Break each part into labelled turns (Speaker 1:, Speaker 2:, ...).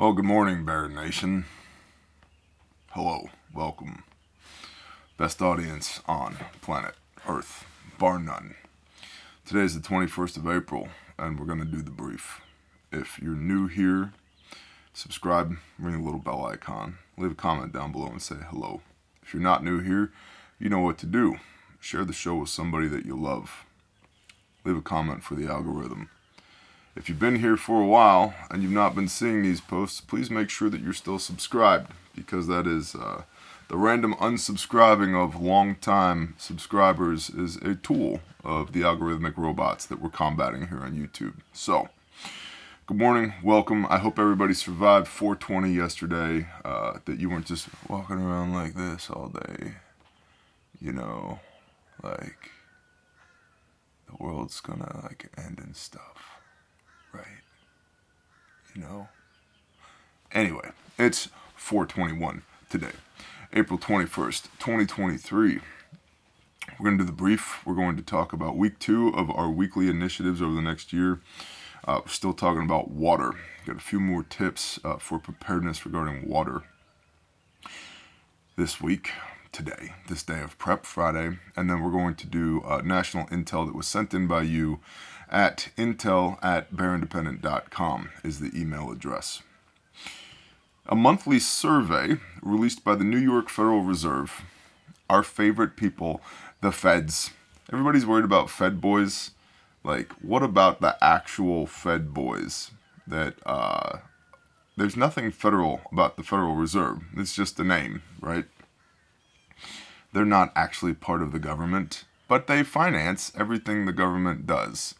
Speaker 1: Well, good morning, Bear Nation. Hello, welcome. Best audience on planet Earth, bar none. Today is the 21st of April, and we're going to do the brief. If you're new here, subscribe, ring the little bell icon, leave a comment down below and say hello. If you're not new here, you know what to do. Share the show with somebody that you love. Leave a comment for the algorithm. If you've been here for a while and you've not been seeing these posts, please make sure that you're still subscribed, because that is the random unsubscribing of long-time subscribers is a tool of the algorithmic robots that we're combating here on YouTube. So, good morning, welcome. I hope everybody survived 420 yesterday, that you weren't just walking around like this all day, you know, like the world's gonna end and stuff. Right, you know. Anyway, it's 4:21 today, April 21st, 2023. We're going to do the brief. We're going to talk about week 2 of our weekly initiatives over the next year. We're still talking about water. Got a few more tips for preparedness regarding water this week, today, this day of prep, Friday. And then we're going to do national intel that was sent in by you at intel@bearindependent.com is the email address. A monthly survey released by the New York Federal Reserve, our favorite people, the feds. Everybody's worried about Fed boys. Like, what about the actual Fed boys? That there's nothing federal about the Federal Reserve. It's just a name, right? They're not actually part of the government, but they finance everything the government does.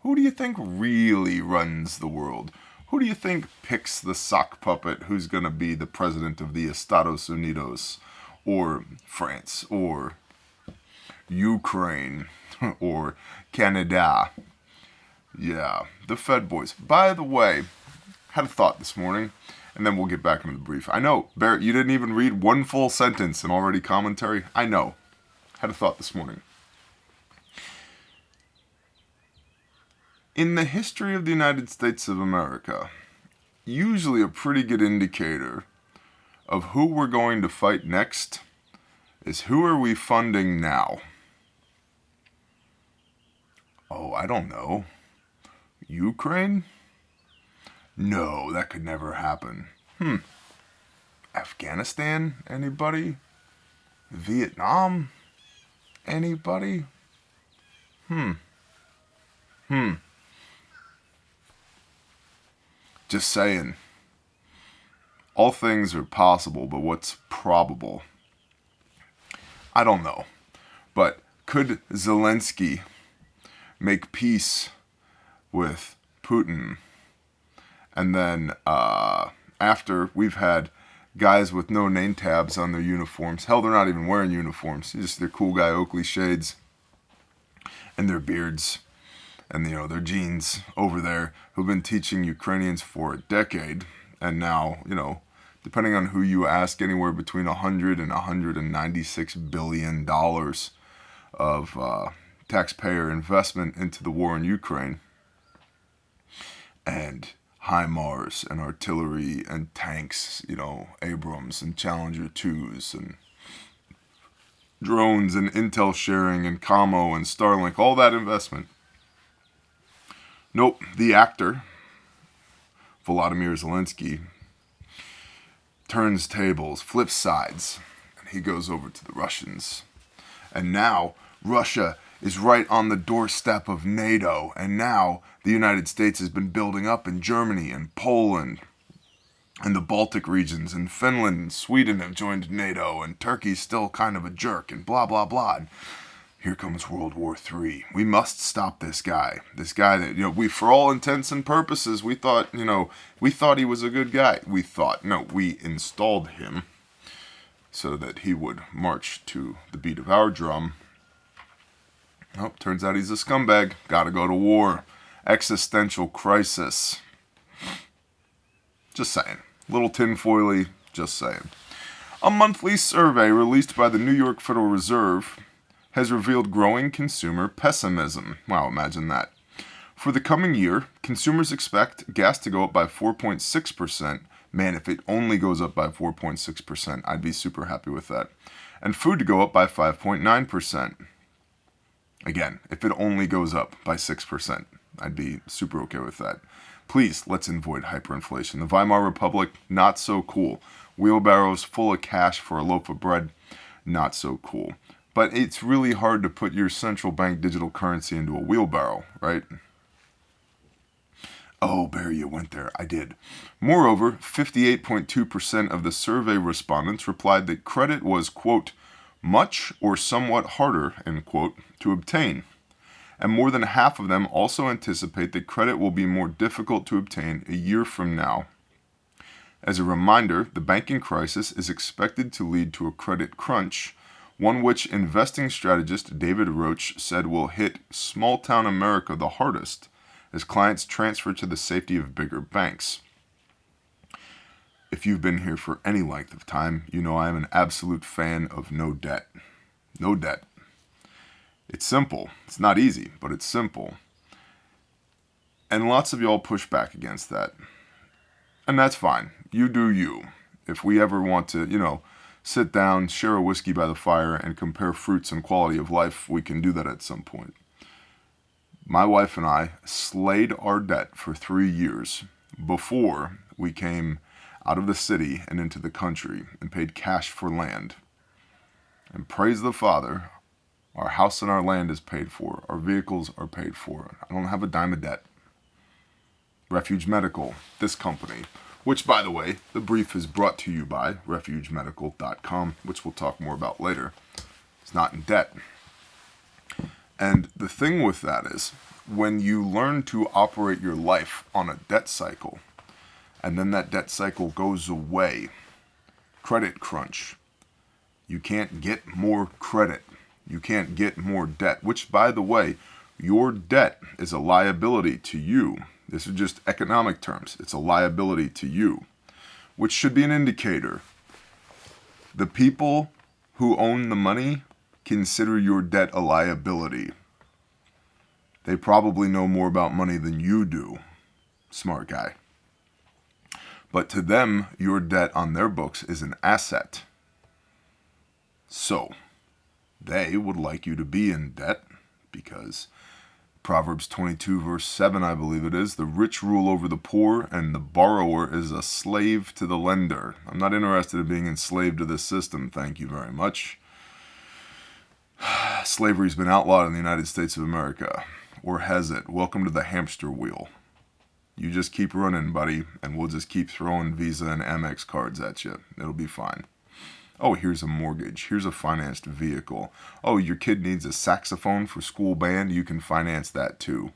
Speaker 1: Who do you think really runs the world? Who do you think picks the sock puppet who's going to be the president of the Estados Unidos, or France, or Ukraine, or Canada? Yeah, the Fed boys. By the way, had a thought this morning, and then we'll get back into the brief. I know, Barrett, you didn't even read one full sentence and already commentary. I know. Had a thought this morning. In the history of the United States of America, usually a pretty good indicator of who we're going to fight next is who are we funding now? Oh, I don't know. Ukraine? No, that could never happen. Afghanistan? Anybody? Vietnam? Anybody? Just saying. All things are possible, but what's probable? I don't know. But could Zelensky make peace with Putin? And then after we've had guys with no name tabs on their uniforms, hell, they're not even wearing uniforms, just their cool guy Oakley shades and their beards and, you know, their jeans over there, who've been teaching Ukrainians for a decade, and now, you know, depending on who you ask, anywhere between $100 and $196 billion of taxpayer investment into the war in Ukraine, and HIMARS and artillery and tanks, you know, Abrams and Challenger 2s and drones and intel sharing and Commo and Starlink, all that investment. Nope, the actor, Volodymyr Zelensky, turns tables, flips sides, and he goes over to the Russians. And now Russia is right on the doorstep of NATO, and now the United States has been building up in Germany and Poland and the Baltic regions, and Finland and Sweden have joined NATO, and Turkey's still kind of a jerk, and blah, blah, blah. And here comes World War III. We must stop this guy. This guy that, you know, we, for all intents and purposes, we thought, you know, we thought he was a good guy. We installed him so that he would march to the beat of our drum. Oh, turns out he's a scumbag. Gotta go to war. Existential crisis. Just saying. Little tinfoily, just saying. A monthly survey released by the New York Federal Reserve has revealed growing consumer pessimism. Wow, imagine that. For the coming year, consumers expect gas to go up by 4.6%, Man, if it only goes up by 4.6%, I'd be super happy with that. And food to go up by 5.9%. Again, if it only goes up by 6%, I'd be super okay with that. Please, let's avoid hyperinflation. The Weimar Republic, not so cool. Wheelbarrows full of cash for a loaf of bread, not so cool. But it's really hard to put your central bank digital currency into a wheelbarrow, right? Oh, Barry, you went there. I did. Moreover, 58.2% of the survey respondents replied that credit was, quote, much or somewhat harder, end quote, to obtain. And more than half of them also anticipate that credit will be more difficult to obtain a year from now. As a reminder, the banking crisis is expected to lead to a credit crunch, one which investing strategist David Roach said will hit small-town America the hardest as clients transfer to the safety of bigger banks. If you've been here for any length of time, you know I am an absolute fan of no debt. No debt. It's simple. It's not easy, but it's simple. And lots of y'all push back against that. And that's fine. You do you. If we ever want to, sit down, share a whiskey by the fire, and compare fruits and quality of life, we can do that at some point. My wife and I slayed our debt for 3 years before we came out of the city and into the country and paid cash for land. And praise the Father, our house and our land is paid for. Our vehicles are paid for. I don't have a dime of debt. Refuge Medical, this company, which, by the way, the brief is brought to you by refugemedical.com, which we'll talk more about later. It's not in debt. And the thing with that is, when you learn to operate your life on a debt cycle, and then that debt cycle goes away, credit crunch, you can't get more credit. You can't get more debt, which, by the way, your debt is a liability to you. This is just economic terms. It's a liability to you, which should be an indicator. The people who own the money consider your debt a liability. They probably know more about money than you do. Smart guy. But to them, your debt on their books is an asset. So, they would like you to be in debt because Proverbs 22 verse 7, I believe it is, the rich rule over the poor and the borrower is a slave to the lender. I'm not interested in being enslaved to this system, thank you very much. Slavery's been outlawed in the United States of America. Or has it? Welcome to the hamster wheel. You just keep running, buddy, and we'll just keep throwing Visa and Amex cards at you. It'll be fine. Oh, here's a mortgage. Here's a financed vehicle. Oh, your kid needs a saxophone for school band. You can finance that too.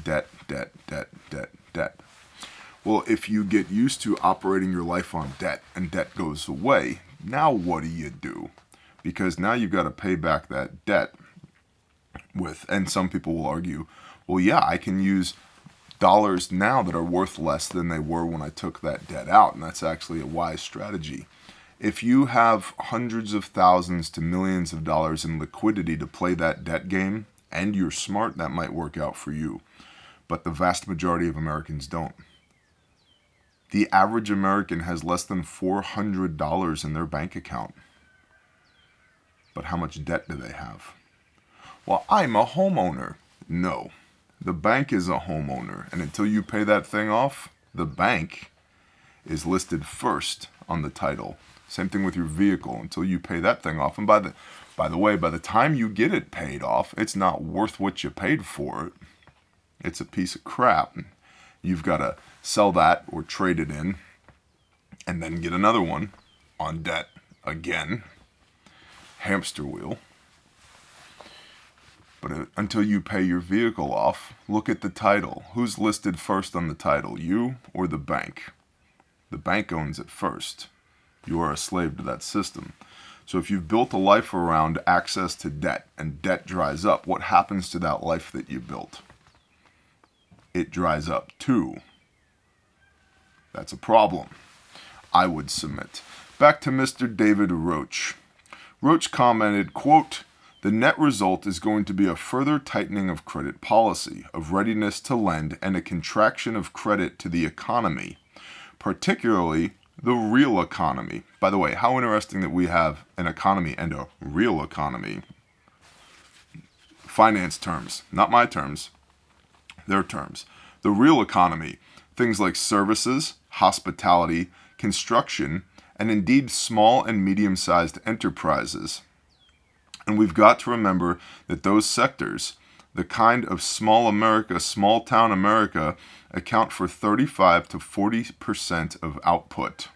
Speaker 1: Debt, debt, debt, debt, debt. Well, if you get used to operating your life on debt and debt goes away, now what do? Because now you've got to pay back that debt with, and some people will argue, well, yeah, I can use dollars now that are worth less than they were when I took that debt out, and that's actually a wise strategy. If you have hundreds of thousands to millions of dollars in liquidity to play that debt game, and you're smart, that might work out for you. But the vast majority of Americans don't. The average American has less than $400 in their bank account. But how much debt do they have? Well, I'm a homeowner. No, the bank is a homeowner. And until you pay that thing off, the bank is listed first on the title. Same thing with your vehicle until you pay that thing off. And by the way, by the time you get it paid off, it's not worth what you paid for it. It's a piece of crap. You've got to sell that or trade it in and then get another one on debt again. Hamster wheel. But until you pay your vehicle off, look at the title. Who's listed first on the title, you or the bank? The bank owns it first. You are a slave to that system. So if you've built a life around access to debt and debt dries up, what happens to that life that you built? It dries up too. That's a problem, I would submit. Back to Mr. David Roach. Roach commented, quote, "The net result is going to be a further tightening of credit policy, of readiness to lend, and a contraction of credit to the economy. particularly the real economy. By the way, how interesting that we have an economy and a real economy. Finance terms, not my terms, their terms. The real economy, things like services, hospitality, construction, and indeed small and medium-sized enterprises. And we've got to remember that those sectors, the kind of small America, small town America, account for 35 to 40% of output.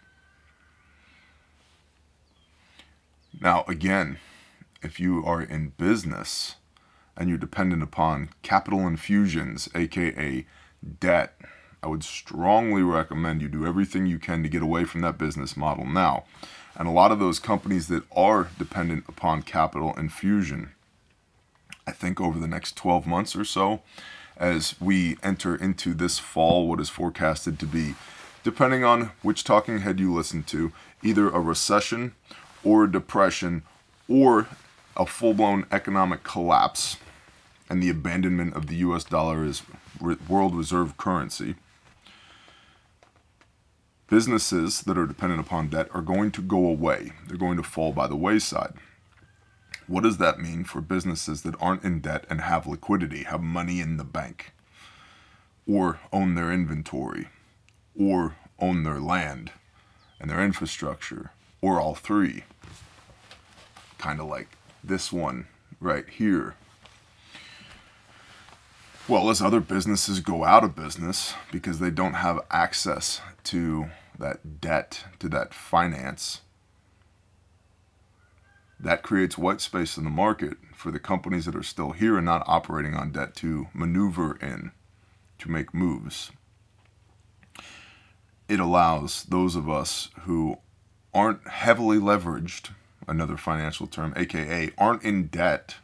Speaker 1: Now, again, if you are in business and you're dependent upon capital infusions, aka debt, I would strongly recommend you do everything you can to get away from that business model now. And a lot of those companies that are dependent upon capital infusion, I think over the next 12 months or so, as we enter into this fall, what is forecasted to be, depending on which talking head you listen to, either a recession or a depression or a full-blown economic collapse and the abandonment of the US dollar as world reserve currency. Businesses that are dependent upon debt are going to go away. They're going to fall by the wayside. What does that mean for businesses that aren't in debt and have liquidity, have money in the bank, or own their inventory, or own their land and their infrastructure, or all three? Kind of like this one right here. Well, as other businesses go out of business because they don't have access to that debt, to that finance, that creates white space in the market for the companies that are still here and not operating on debt to maneuver in, to make moves. It allows those of us who aren't heavily leveraged, another financial term, aka aren't in debt,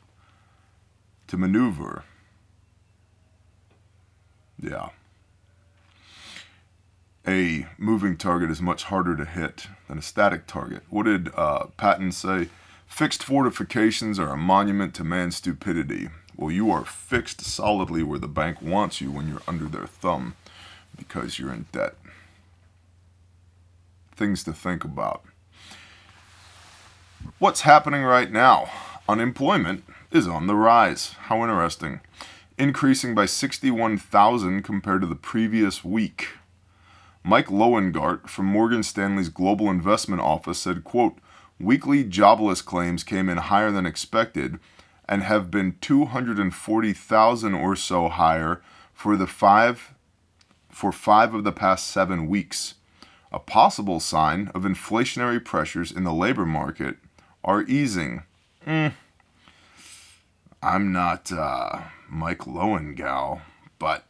Speaker 1: to maneuver. Yeah. A moving target is much harder to hit than a static target. What did Patton say? Fixed fortifications are a monument to man's stupidity. Well, you are fixed solidly where the bank wants you when you're under their thumb because you're in debt. Things to think about. What's happening right now? Unemployment is on the rise. How interesting. Increasing by 61,000 compared to the previous week. Mike Loengart from Morgan Stanley's Global Investment Office said, quote, weekly jobless claims came in higher than expected and have been 240,000 or so higher for five of the past 7 weeks. A possible sign of inflationary pressures in the labor market are easing. I'm not Mike Lowengal, but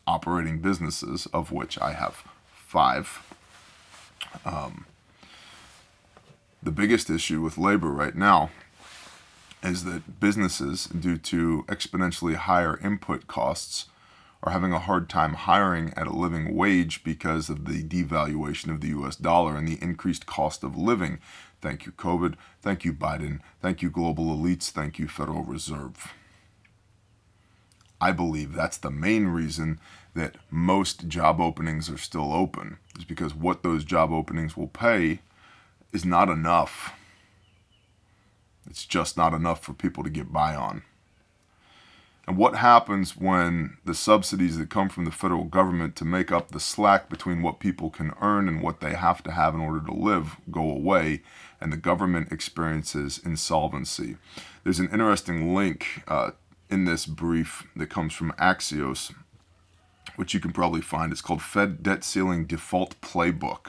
Speaker 1: operating businesses, of which I have 5. The biggest issue with labor right now is that businesses, due to exponentially higher input costs, are having a hard time hiring at a living wage because of the devaluation of the US dollar and the increased cost of living. Thank you, COVID. Thank you, Biden. Thank you, global elites. Thank you, Federal Reserve. I believe that's the main reason that most job openings are still open, is because what those job openings will pay is not enough. It's just not enough for people to get by on. And what happens when the subsidies that come from the federal government to make up the slack between what people can earn and what they have to have in order to live go away and the government experiences insolvency? There's an interesting link in this brief that comes from Axios, which you can probably find. It's called Fed Debt Ceiling Default Playbook,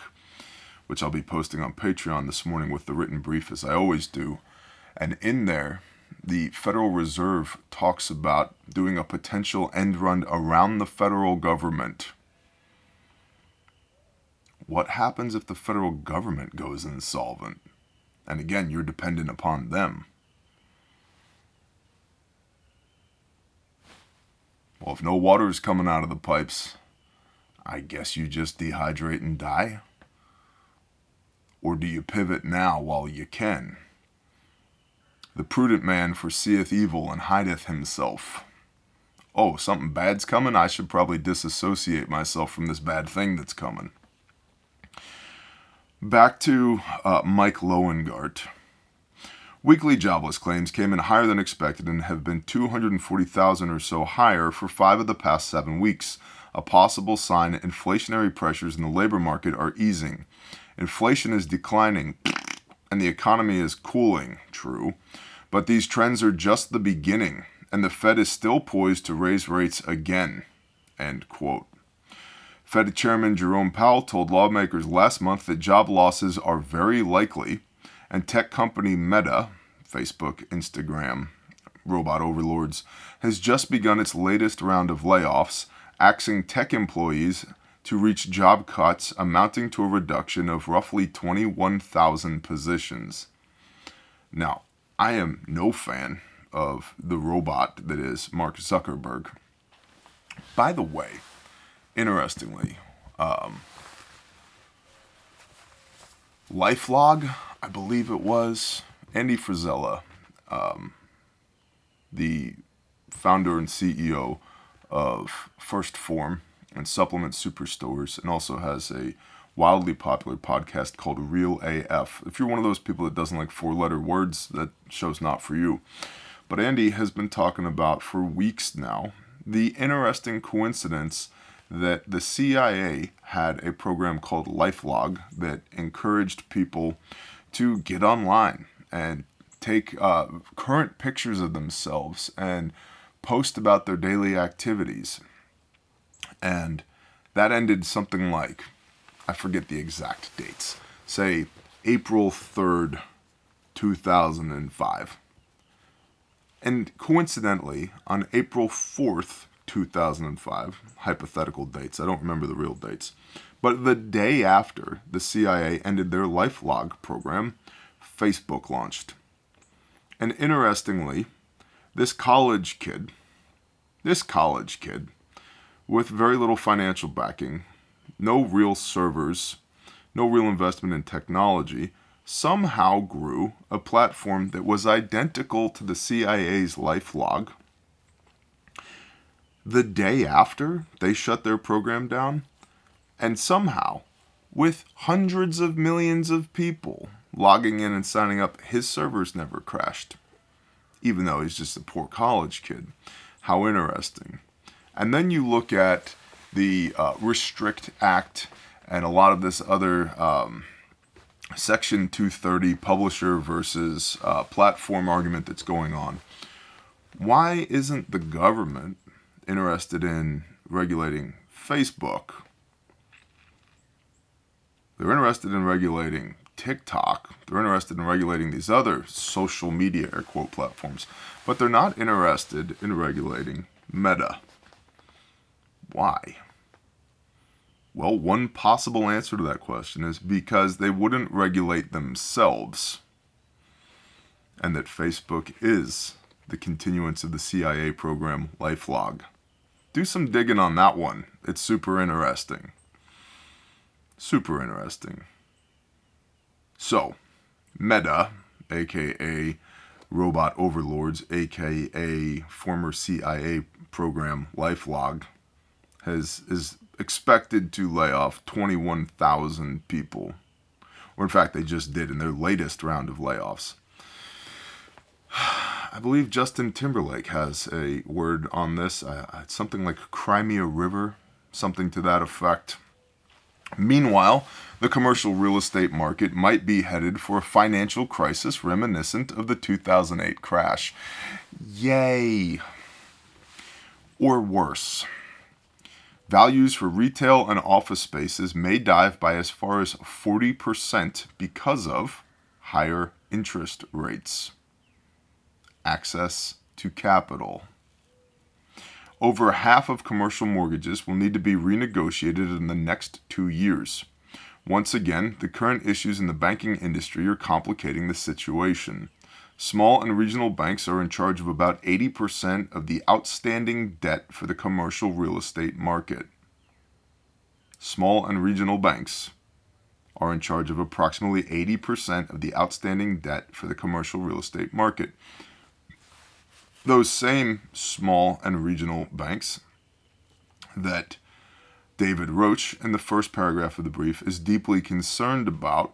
Speaker 1: which I'll be posting on Patreon this morning with the written brief, as I always do. And in there, the Federal Reserve talks about doing a potential end run around the federal government. What happens if the federal government goes insolvent? And again, you're dependent upon them. Well, if no water is coming out of the pipes, I guess you just dehydrate and die? Or do you pivot now while you can? The prudent man foreseeth evil and hideth himself. oh, something bad's coming, I should probably disassociate myself from this bad thing that's coming. Back to Mike Loengart. Weekly jobless claims came in higher than expected and have been 240,000 or so higher for 5 of the past 7 weeks, a possible sign that inflationary pressures in the labor market are easing. Inflation is declining and the economy is cooling, true, but these trends are just the beginning, and the Fed is still poised to raise rates again, end quote. Fed Chairman Jerome Powell told lawmakers last month that job losses are very likely, and tech company Meta, Facebook, Instagram, robot overlords, has just begun its latest round of layoffs, axing tech employees to reach job cuts amounting to a reduction of roughly 21,000 positions. Now, I am no fan of the robot that is Mark Zuckerberg. By the way, interestingly, LifeLog, I believe it was, Andy Frisella, the founder and CEO of First Form and Supplement Superstores, and also has a wildly popular podcast called Real AF. If you're one of those people that doesn't like 4-letter words, that show's not for you. But Andy has been talking about for weeks now the interesting coincidence that the CIA had a program called LifeLog that encouraged people to get online and take current pictures of themselves and post about their daily activities. And that ended something like, I forget the exact dates, say April 3rd, 2005. And coincidentally, on April 4th, 2005, hypothetical dates, I don't remember the real dates, but the day after the CIA ended their LifeLog program, Facebook launched. And interestingly, this college kid, with very little financial backing, no real servers, no real investment in technology, somehow grew a platform that was identical to the CIA's LifeLog. The day after they shut their program down, and somehow, with hundreds of millions of people logging in and signing up, his servers never crashed, even though he's just a poor college kid. How interesting. And then you look at the Restrict Act and a lot of this other Section 230 publisher versus platform argument that's going on. Why isn't the government interested in regulating Facebook? They're interested in regulating TikTok. They're interested in regulating these other social media, air quote, platforms. But they're not interested in regulating Meta. Why? Well, one possible answer to that question is because they wouldn't regulate themselves, and that Facebook is the continuance of the CIA program LifeLog. Do some digging on that one. It's super interesting. Super interesting. So, Meta, aka Robot Overlords, aka former CIA program LifeLog, is expected to lay off 21,000 people. Or in fact, they just did in their latest round of layoffs. I believe Justin Timberlake has a word on this. It's something like Crimea River, something to that effect. Meanwhile, the commercial real estate market might be headed for a financial crisis reminiscent of the 2008 crash. Yay! Or worse. Values for retail and office spaces may dive by as far as 40% because of higher interest rates. Access to capital. Over half of commercial mortgages will need to be renegotiated in the next 2 years. Once again, the current issues in the banking industry are complicating the situation. Small and regional banks are in charge of about 80% of the outstanding debt for the commercial real estate market. Small and regional banks are in charge of approximately 80% of the outstanding debt for the commercial real estate market. those same small and regional banks that David Roach, in the first paragraph of the brief, is deeply concerned about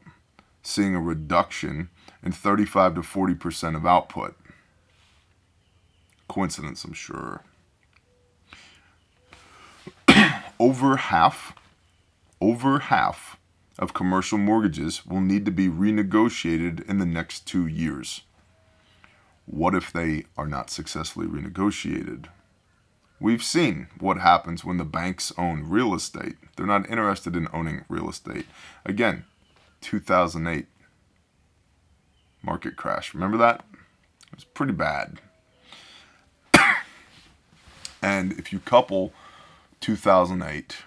Speaker 1: seeing a reduction in 35 to 40% of output. Coincidence, I'm sure. Over half of commercial mortgages will need to be renegotiated in the next 2 years. What if they are not successfully renegotiated? We've seen what happens when the banks own real estate. They're not interested in owning real estate. Again, 2008 market crash. Remember that? It was pretty bad. And if you couple 2008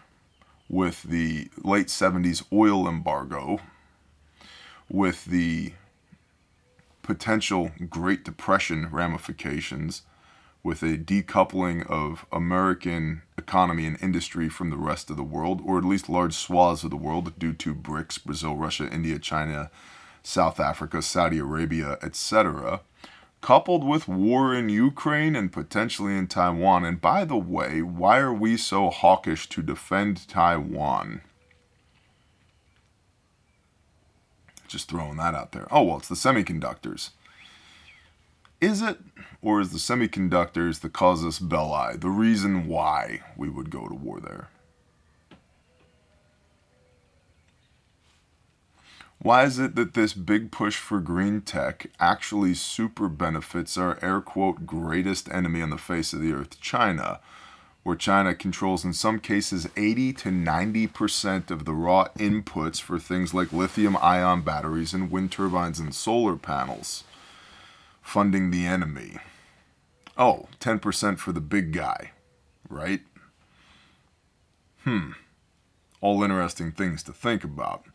Speaker 1: with the late 70s oil embargo, with the potential Great Depression ramifications, with a decoupling of American economy and industry from the rest of the world, or at least large swaths of the world due to BRICS, Brazil, Russia, India, China, South Africa, Saudi Arabia, etc., coupled with war in Ukraine and potentially in Taiwan. And by the way, why are we so hawkish to defend Taiwan? Just throwing that out there. Oh, well, it's the semiconductors. Is it? Or is the semiconductors the casus belli, the reason why we would go to war there? Why is it that this big push for green tech actually super benefits our air quote greatest enemy on the face of the earth, China, where China controls in some cases 80 to 90% of the raw inputs for things like lithium-ion batteries and wind turbines and solar panels, funding the enemy? Oh, 10% for the big guy, right? All interesting things to think about.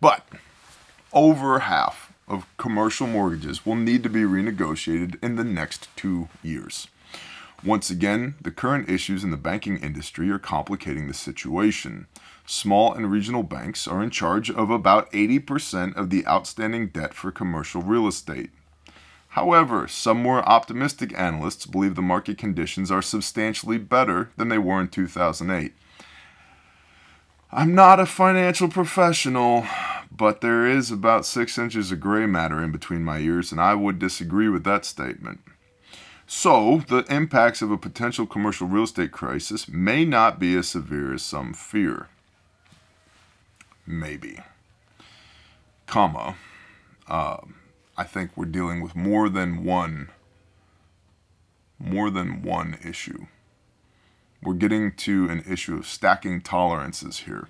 Speaker 1: But over half of commercial mortgages will need to be renegotiated in the next 2 years. Once again, the current issues in the banking industry are complicating the situation. Small and regional banks are in charge of about 80% of the outstanding debt for commercial real estate. However, some more optimistic analysts believe the market conditions are substantially better than they were in 2008. I'm not a financial professional, but there is about 6 inches of gray matter in between my ears, and I would disagree with that statement. So, the impacts of a potential commercial real estate crisis may not be as severe as some fear. Maybe. I think we're dealing with more than one issue. We're getting to an issue of stacking tolerances here.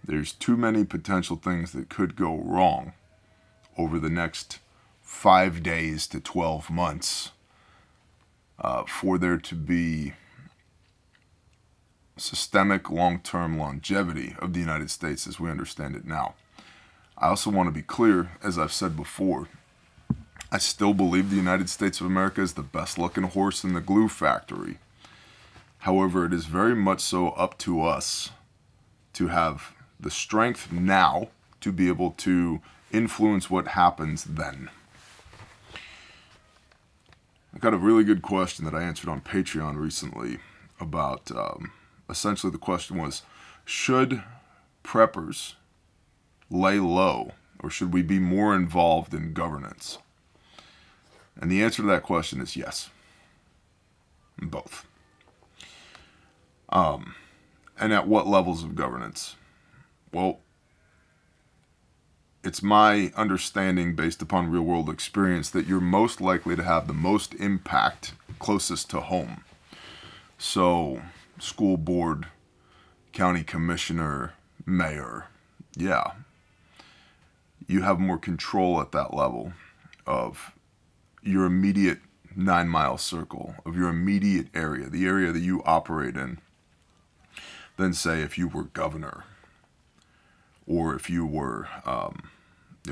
Speaker 1: There's too many potential things that could go wrong over the next 5 days to 12 months for there to be systemic long-term longevity of the United States as we understand it now. I also want to be clear, as I've said before, I still believe the United States of America is the best looking horse in the glue factory. However, it is very much so up to us to have the strength now to be able to influence what happens then. I got a really good question that I answered on Patreon recently about, essentially the question was, should preppers lay low or should we be more involved in governance? And the answer to that question is yes. Both. And at what levels of governance? Well, it's my understanding based upon real world experience that you're most likely to have the most impact closest to home. So, school board, county commissioner, mayor, yeah. You have more control at that level of your immediate 9-mile circle, of your immediate area, the area that you operate in, than say if you were governor or if you were a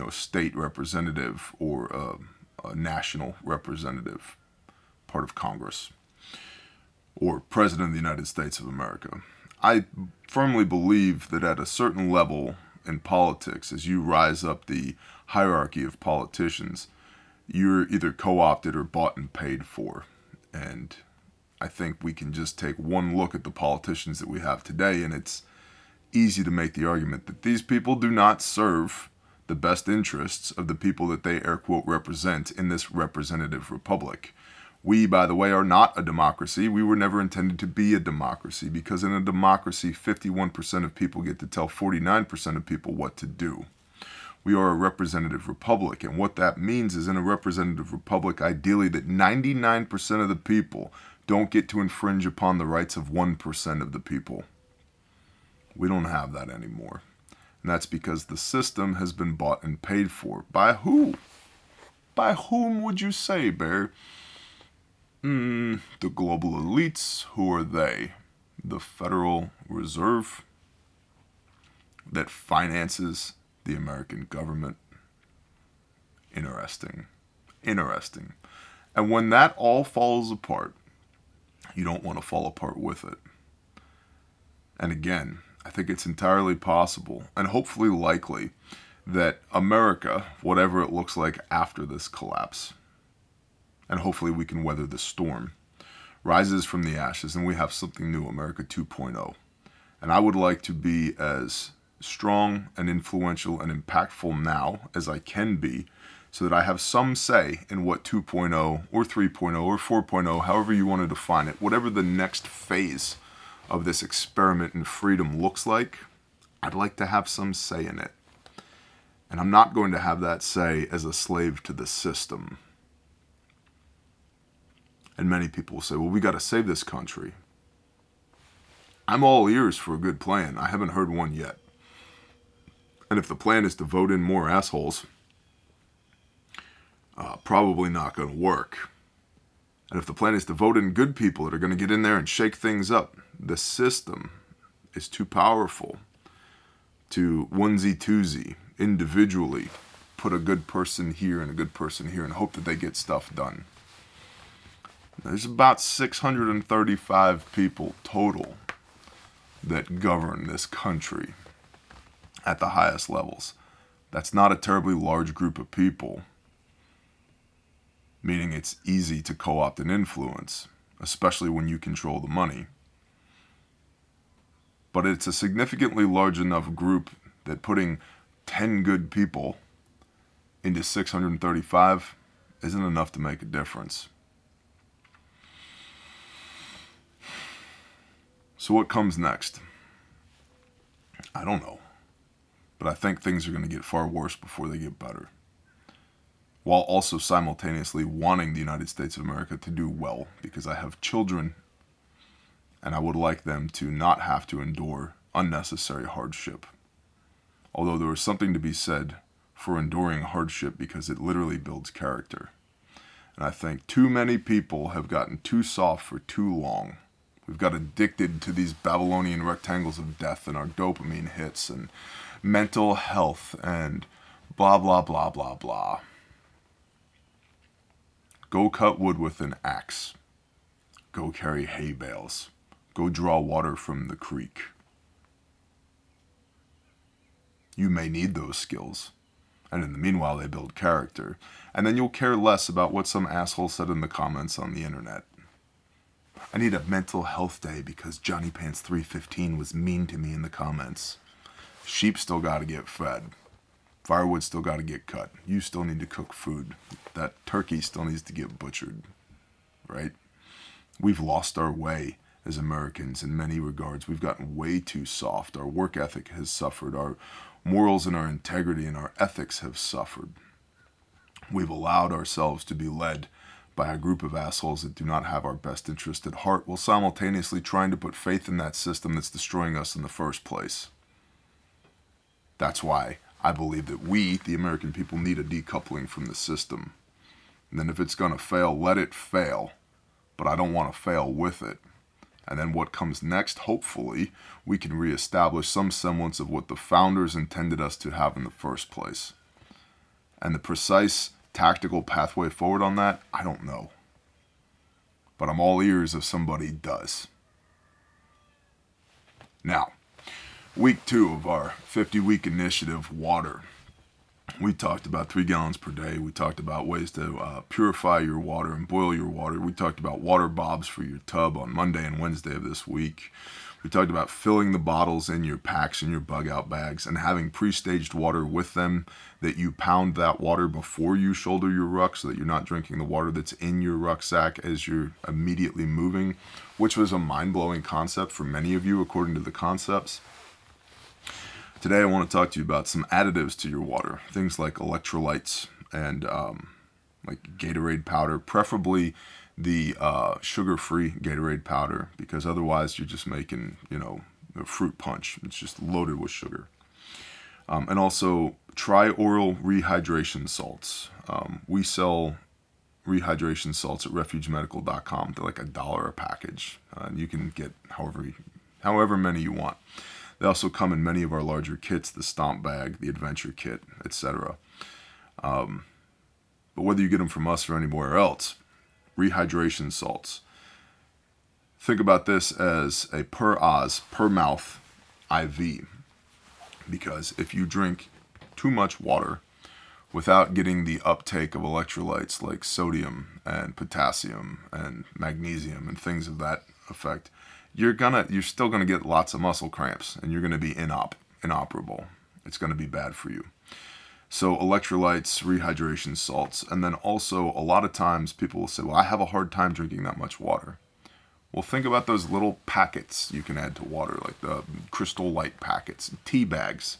Speaker 1: state representative or a national representative, part of Congress, or President of the United States of America. I firmly believe that at a certain level in politics, as you rise up the hierarchy of politicians, you're either co-opted or bought and paid for. And I think we can just take one look at the politicians that we have today, and it's easy to make the argument that these people do not serve the best interests of the people that they air quote represent in this representative republic. We, by the way, are not a democracy. We were never intended to be a democracy, because in a democracy, 51% of people get to tell 49% of people what to do. We are a representative republic, and what that means is in a representative republic, ideally, that 99% of the people don't get to infringe upon the rights of 1% of the people. We don't have that anymore. And that's because the system has been bought and paid for. By who? By whom would you say, Bear? The global elites. Who are they? The Federal Reserve that finances the American government. Interesting. And when that all falls apart, you don't want to fall apart with it. And again, I think it's entirely possible and hopefully likely that America, whatever it looks like after this collapse, and hopefully we can weather the storm, rises from the ashes and we have something new, America 2.0. And I would like to be as strong and influential and impactful now as I can be, so that I have some say in what 2.0 or 3.0 or 4.0, however you want to define it, whatever the next phase of this experiment in freedom looks like, I'd like to have some say in it. And I'm not going to have that say as a slave to the system. And many people will say, well, we got to save this country. I'm all ears for a good plan. I haven't heard one yet. And if the plan is to vote in more assholes, probably not going to work. And if the plan is to vote in good people that are going to get in there and shake things up, the system is too powerful to onesie-twosie, individually, put a good person here and a good person here and hope that they get stuff done. There's about 635 people total that govern this country at the highest levels. That's not a terribly large group of people, meaning it's easy to co-opt and influence, especially when you control the money. But it's a significantly large enough group that putting 10 good people into 635 isn't enough to make a difference. So what comes next? I don't know. But I think things are going to get far worse before they get better. While also simultaneously wanting the United States of America to do well, because I have children and I would like them to not have to endure unnecessary hardship. Although there is something to be said for enduring hardship, because it literally builds character. And I think too many people have gotten too soft for too long. We've got addicted to these Babylonian rectangles of death and our dopamine hits and mental health and blah, blah, blah, blah, blah. Go cut wood with an axe. Go carry hay bales. Go draw water from the creek. You may need those skills. And in the meanwhile, they build character. And then you'll care less about what some asshole said in the comments on the internet. I need a mental health day because Johnny Pants 315 was mean to me in the comments. Sheep still got to get fed. Firewood still got to get cut. You still need to cook food. That turkey still needs to get butchered. Right? We've lost our way as Americans in many regards. We've gotten way too soft. Our work ethic has suffered. Our morals and our integrity and our ethics have suffered. We've allowed ourselves to be led by a group of assholes that do not have our best interest at heart, while simultaneously trying to put faith in that system that's destroying us in the first place. That's why I believe that we, the American people, need a decoupling from the system. And then if it's going to fail, let it fail. But I don't want to fail with it. And then what comes next, hopefully, we can reestablish some semblance of what the founders intended us to have in the first place. And the precise tactical pathway forward on that, I don't know. But I'm all ears if somebody does. Now, week 2 of our 50-week initiative, water. We talked about 3 gallons per day. We talked about ways to purify your water and boil your water. We talked about water bobs for your tub on Monday and Wednesday of this week. We talked about filling the bottles in your packs and your bug out bags and having pre-staged water with them, that you pound that water before you shoulder your ruck so that you're not drinking the water that's in your rucksack as you're immediately moving, which was a mind-blowing concept for many of you according to the concepts. Today I want to talk to you about some additives to your water, things like electrolytes and like Gatorade powder, preferably the sugar-free Gatorade powder, because otherwise you're just making, a fruit punch. It's just loaded with sugar. And also tri-oral rehydration salts. We sell rehydration salts at refugemedical.com. They're like $1 a package. And you can get however many you want. They also come in many of our larger kits, the Stomp bag, the Adventure kit, etc. But whether you get them from us or anywhere else, rehydration salts. Think about this as a per mouth IV. Because if you drink too much water without getting the uptake of electrolytes like sodium and potassium and magnesium and things of that effect, you're still gonna get lots of muscle cramps and you're gonna be inoperable. It's gonna be bad for you. So electrolytes, rehydration salts, and then also a lot of times people will say, well, I have a hard time drinking that much water. Well, think about those little packets you can add to water, like the Crystal Light packets, tea bags.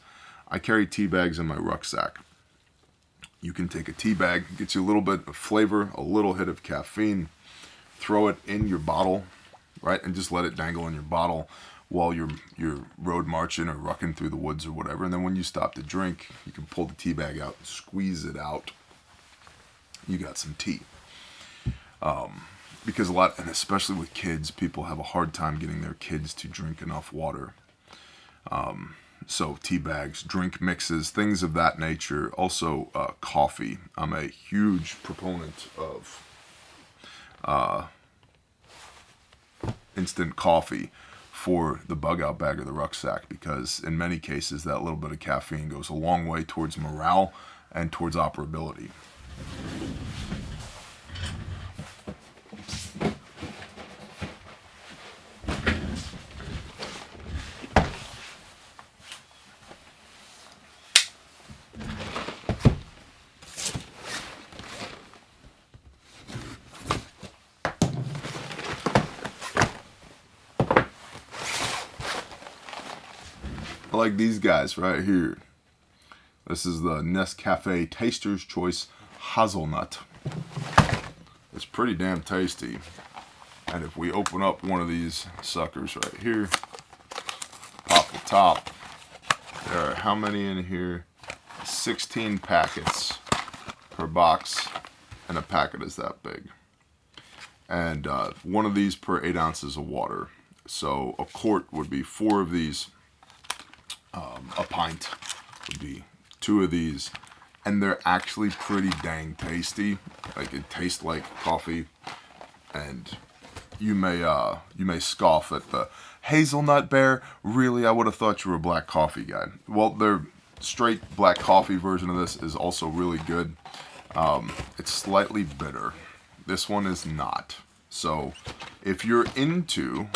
Speaker 1: I carry tea bags in my rucksack. You can take a tea bag, get you a little bit of flavor, a little hit of caffeine, throw it in your bottle, right, and just let it dangle in your bottle while you're road marching or rucking through the woods or whatever. And then when you stop to drink, you can pull the tea bag out, squeeze it out. You got some tea. Because a lot, and especially with kids, people have a hard time getting their kids to drink enough water. So tea bags, drink mixes, things of that nature. Also coffee. I'm a huge proponent of instant coffee for the bug out bag or the rucksack, because in many cases that little bit of caffeine goes a long way towards morale and towards operability. I like these guys right here. This is the Nescafe Taster's Choice Hazelnut. It's pretty damn tasty. And if we open up one of these suckers right here, pop the top, there are how many in here? 16 packets per box, and a packet is that big. And one of these per 8 ounces of water. So a quart would be 4 of these. A pint would be 2 of these, and they're actually pretty dang tasty. Like, it tastes like coffee, and you may scoff at the hazelnut bear. Really, I would have thought you were a black coffee guy. Well, their straight black coffee version of this is also really good. It's slightly bitter. This one is not. So if you're into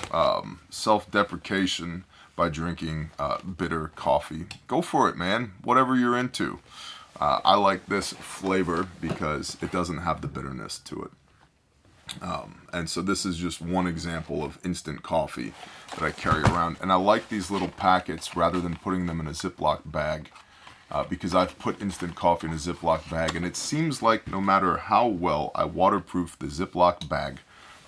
Speaker 1: self-deprecation by drinking bitter coffee, go for it, man. Whatever you're into. I like this flavor because it doesn't have the bitterness to it. And so this is just one example of instant coffee that I carry around. And I like these little packets rather than putting them in a Ziploc bag, because I've put instant coffee in a Ziploc bag, and it seems like no matter how well I waterproof the Ziploc bag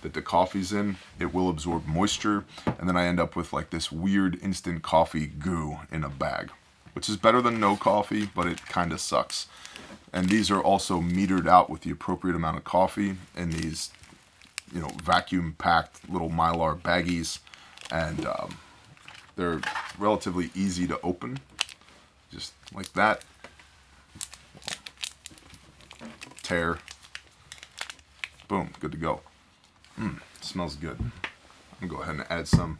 Speaker 1: that the coffee's in, it will absorb moisture, and then I end up with like this weird instant coffee goo in a bag, which is better than no coffee, but it kind of sucks. And these are also metered out with the appropriate amount of coffee in these, vacuum packed little Mylar baggies, and they're relatively easy to open, just like that. Tear. Boom, good to go. Smells good. I'm gonna go ahead and add some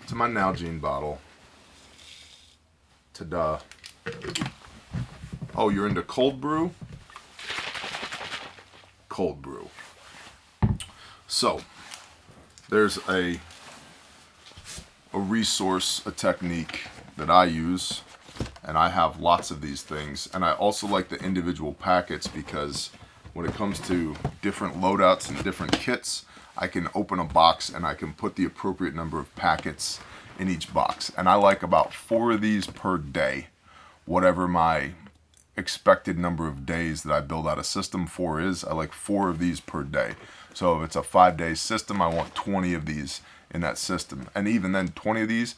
Speaker 1: to my Nalgene bottle. Ta-da. Oh, you're into cold brew? Cold brew. So, there's a resource, a technique that I use, and I have lots of these things. And I also like the individual packets because when it comes to different loadouts and different kits, I can open a box and I can put the appropriate number of packets in each box. And I like about 4 of these per day, whatever my expected number of days that I build out a system for is. I like 4 of these per day. So if it's a 5-day system, I want 20 of these in that system. And even then, 20 of these,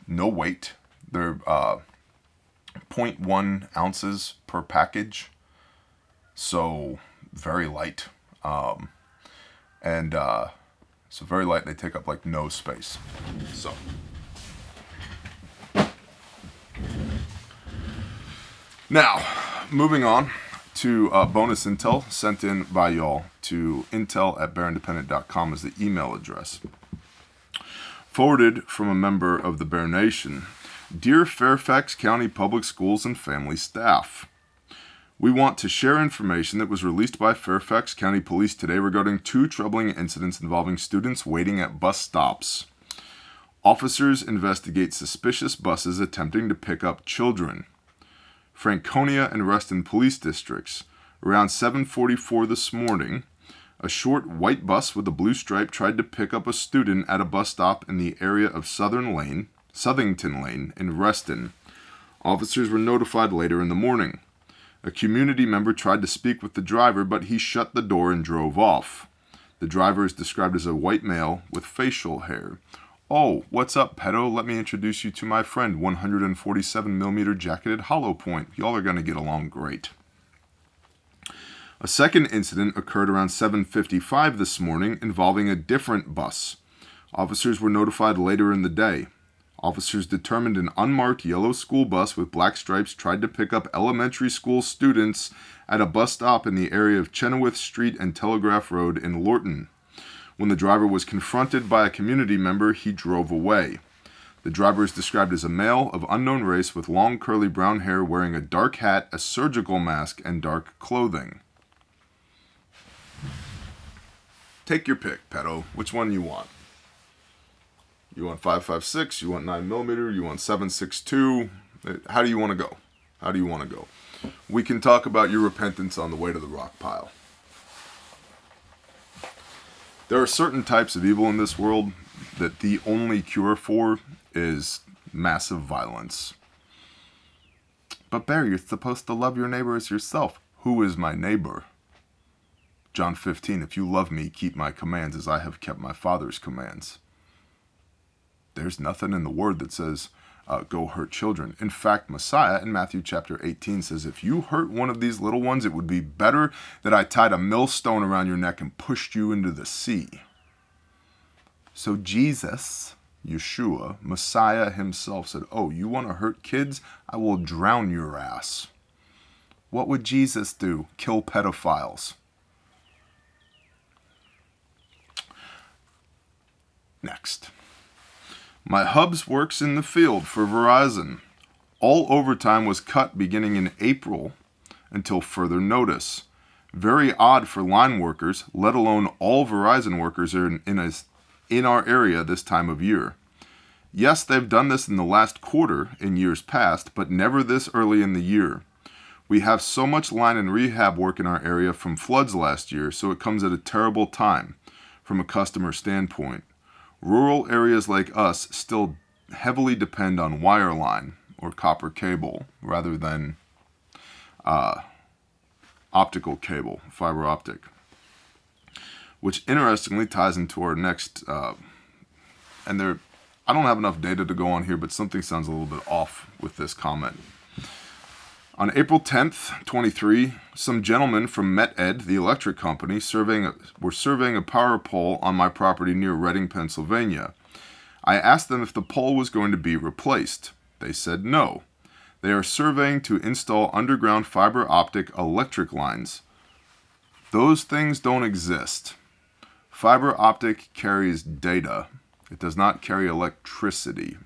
Speaker 1: no weight. They're 0.1 ounces per package. So very light. So very light. They take up like no space. So now, moving on to bonus intel sent in by y'all to intel@bearindependent.com is the email address. Forwarded from a member of the Bear Nation. Dear Fairfax County Public Schools and family staff, we want to share information that was released by Fairfax County Police today regarding 2 troubling incidents involving students waiting at bus stops. Officers investigate suspicious buses attempting to pick up children. Franconia and Reston Police Districts. Around 7:44 this morning, a short white bus with a blue stripe tried to pick up a student at a bus stop in the area of Southington Lane in Reston. Officers were notified later in the morning. A community member tried to speak with the driver, but he shut the door and drove off. The driver is described as a white male with facial hair. Oh, what's up, pedo? Let me introduce you to my friend, 147mm jacketed hollow point. Y'all are going to get along great. A second incident occurred around 7:55 this morning involving a different bus. Officers were notified later in the day. Officers determined an unmarked yellow school bus with black stripes tried to pick up elementary school students at a bus stop in the area of Chenoweth Street and Telegraph Road in Lorton. When the driver was confronted by a community member, he drove away. The driver is described as a male of unknown race with long curly brown hair wearing a dark hat, a surgical mask, and dark clothing. Take your pick, pedo. Which one you want? You want 5.56? You want 9mm? You want 7.62? How do you want to go? How do you want to go? We can talk about your repentance on the way to the rock pile. There are certain types of evil in this world that the only cure for is massive violence. But Bear, you're supposed to love your neighbor as yourself. Who is my neighbor? John 15, if you love me, keep my commands as I have kept my Father's commands. There's nothing in the word that says, go hurt children. In fact, Messiah in Matthew chapter 18 says, if you hurt one of these little ones, it would be better that I tied a millstone around your neck and pushed you into the sea. So Jesus, Yeshua, Messiah himself said, oh, you want to hurt kids? I will drown your ass. What would Jesus do? Kill pedophiles. Next. My hubs works in the field for Verizon. All overtime was cut beginning in April until further notice. Very odd for line workers, let alone all Verizon workers are in our area this time of year. Yes, they've done this in the last quarter in years past, but never this early in the year. We have so much line and rehab work in our area from floods last year, so it comes at a terrible time from a customer standpoint. Rural areas like us still heavily depend on wireline or copper cable rather than optical cable, fiber optic, which interestingly ties into our next, I don't have enough data to go on here, but something sounds a little bit off with this comment. On April 10th, 23, some gentlemen from MetEd, the electric company, were surveying a power pole on my property near Reading, Pennsylvania. I asked them if the pole was going to be replaced. They said no. They are surveying to install underground fiber optic electric lines. Those things don't exist. Fiber optic carries data. It does not carry electricity.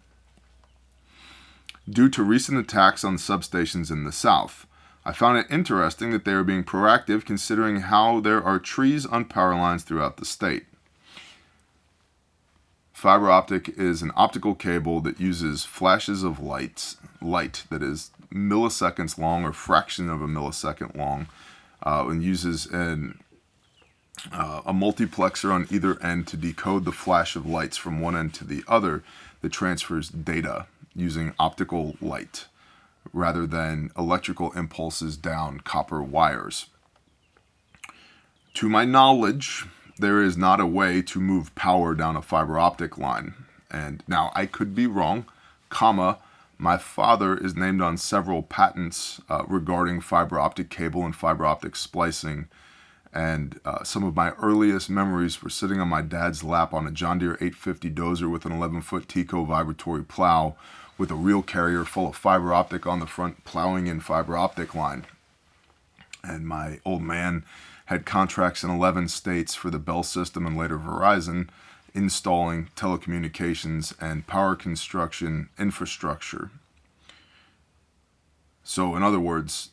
Speaker 1: Due to recent attacks on substations in the South, I found it interesting that they are being proactive considering how there are trees on power lines throughout the state. Fiber optic is an optical cable that uses flashes of light that is milliseconds long or fraction of a millisecond long, and uses a multiplexer on either end to decode the flash of lights from one end to the other that transfers data using optical light rather than electrical impulses down copper wires. To my knowledge, there is not a way to move power down a fiber optic line. And now I could be wrong, my father is named on several patents regarding fiber optic cable and fiber optic splicing. And some of my earliest memories were sitting on my dad's lap on a John Deere 850 dozer with an 11-foot Tico vibratory plow with a reel carrier full of fiber optic on the front, plowing in fiber optic line. And my old man had contracts in 11 states for the Bell System and later Verizon, installing telecommunications and power construction infrastructure. So in other words,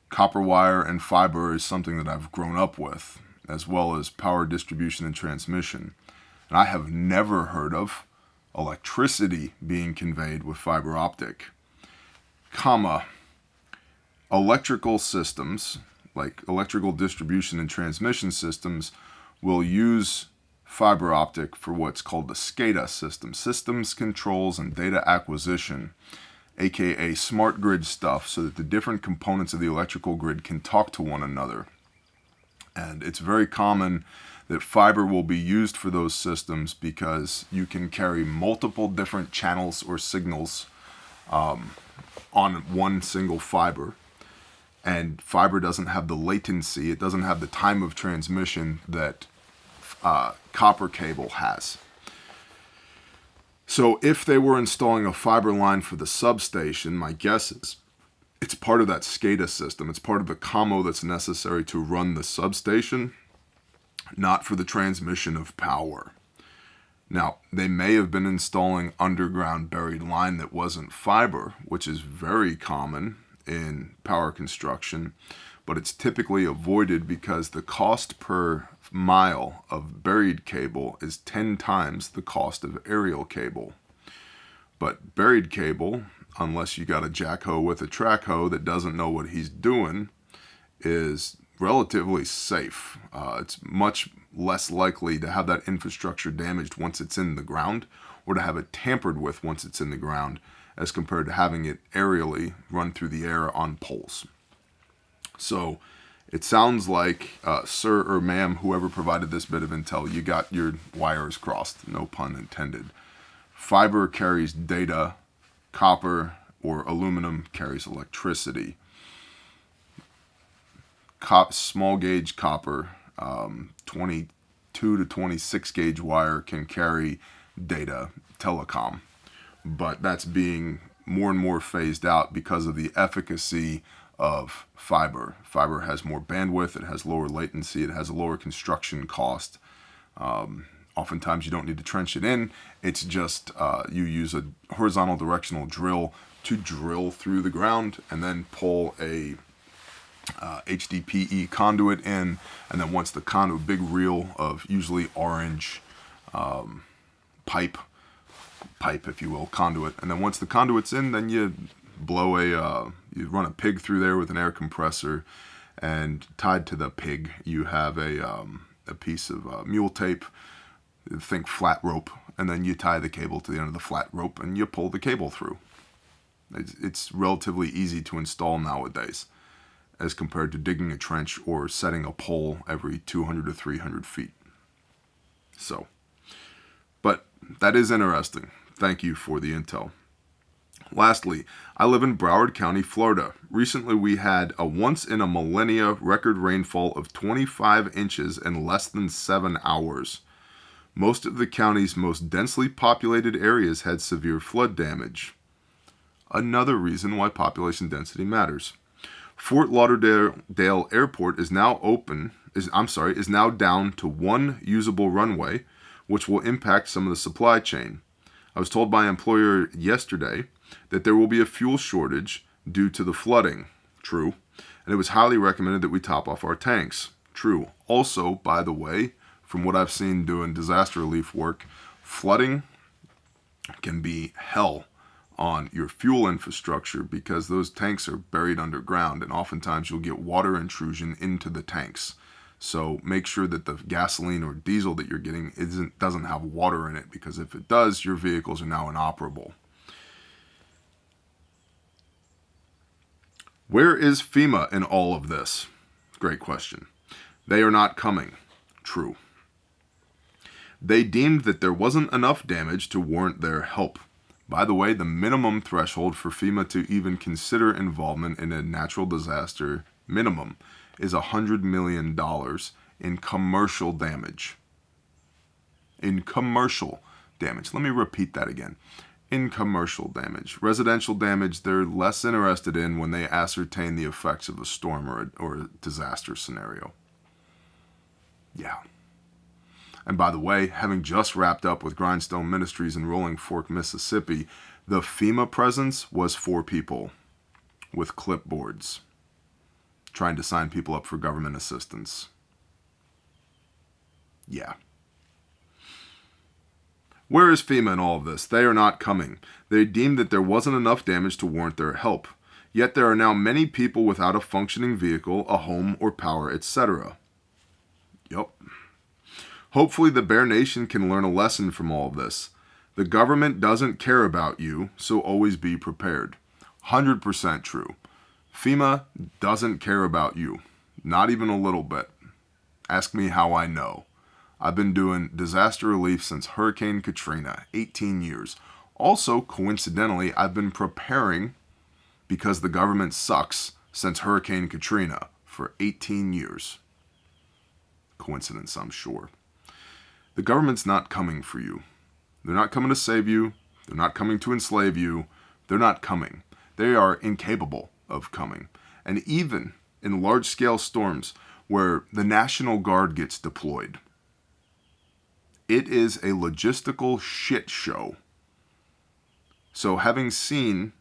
Speaker 1: copper wire and fiber is something that I've grown up with, as well as power distribution and transmission. And I have never heard of electricity being conveyed with fiber optic, electrical systems, like electrical distribution and transmission systems, will use fiber optic for what's called the SCADA system, systems, controls, and data acquisition, aka smart grid stuff, so that the different components of the electrical grid can talk to one another. And it's very common that fiber will be used for those systems because you can carry multiple different channels or signals on one single fiber. And fiber doesn't have the latency, it doesn't have the time of transmission that copper cable has. So if they were installing a fiber line for the substation, my guess is it's part of that SCADA system. It's part of the commo that's necessary to run the substation, not for the transmission of power. Now, they may have been installing underground buried line that wasn't fiber, which is very common in power construction, but it's typically avoided because the cost per mile of buried cable is 10 times the cost of aerial cable. But buried cable, unless you got a jack hoe with a track hoe that doesn't know what he's doing, is relatively safe. It's much less likely to have that infrastructure damaged once it's in the ground, or to have it tampered with once it's in the ground, as compared to having it aerially run through the air on poles. So it sounds like, sir or ma'am, whoever provided this bit of intel, you got your wires crossed, no pun intended. Fiber carries data, copper or aluminum carries electricity. Small gauge copper, 22 to 26 gauge wire can carry data, telecom, but that's being more and more phased out because of the efficacy of fiber. Fiber has more bandwidth, it has lower latency, it has a lower construction cost. Oftentimes you don't need to trench it in, it's just you use a horizontal directional drill to drill through the ground and then pull a HDPE conduit in, and then once the conduit, big reel of usually orange pipe if you will, conduit, and then once the conduit's in, then you blow you run a pig through there with an air compressor, and tied to the pig you have a piece of mule tape, think flat rope, and then you tie the cable to the end of the flat rope and you pull the cable through. It's relatively easy to install nowadays, as compared to digging a trench or setting a pole every 200 to 300 feet. So, but that is interesting. Thank you for the intel. Lastly, I live in Broward County, Florida. Recently we had a once-in-a-millennia record rainfall of 25 inches in less than 7 hours. Most of the county's most densely populated areas had severe flood damage. Another reason why population density matters. Fort Lauderdale Airport is now down to one usable runway, which will impact some of the supply chain. I was told by an employer yesterday that there will be a fuel shortage due to the flooding. True. and it was highly recommended that we top off our tanks. True. Also, by the way, from what I've seen doing disaster relief work, flooding can be hell on your fuel infrastructure because those tanks are buried underground, and oftentimes you'll get water intrusion into the tanks. So make sure that the gasoline or diesel that you're getting doesn't have water in it, because if it does, your vehicles are now inoperable. Where is FEMA in all of this? Great question. They are not coming. True. They deemed that there wasn't enough damage to warrant their help. By the way, the minimum threshold for FEMA to even consider involvement in a natural disaster minimum is $100 million in commercial damage. In commercial damage. Let me repeat that again. In commercial damage. Residential damage, they're less interested in when they ascertain the effects of a storm or a disaster scenario. Yeah. And by the way, having just wrapped up with Grindstone Ministries in Rolling Fork, Mississippi, the FEMA presence was 4 people with clipboards trying to sign people up for government assistance. Yeah. Where is FEMA in all of this? They are not coming. They deemed that there wasn't enough damage to warrant their help. Yet there are now many people without a functioning vehicle, a home, or power, etc. Yup. Hopefully the Bear Nation can learn a lesson from all of this. The government doesn't care about you, so always be prepared. 100% true. FEMA doesn't care about you. Not even a little bit. Ask me how I know. I've been doing disaster relief since Hurricane Katrina, 18 years. Also, coincidentally, I've been preparing because the government sucks since Hurricane Katrina for 18 years. Coincidence, I'm sure. The government's not coming for you. They're not coming to save you. They're not coming to enslave you. They're not coming. They are incapable of coming. And even in large-scale storms where the National Guard gets deployed, it is a logistical shit show. So having seen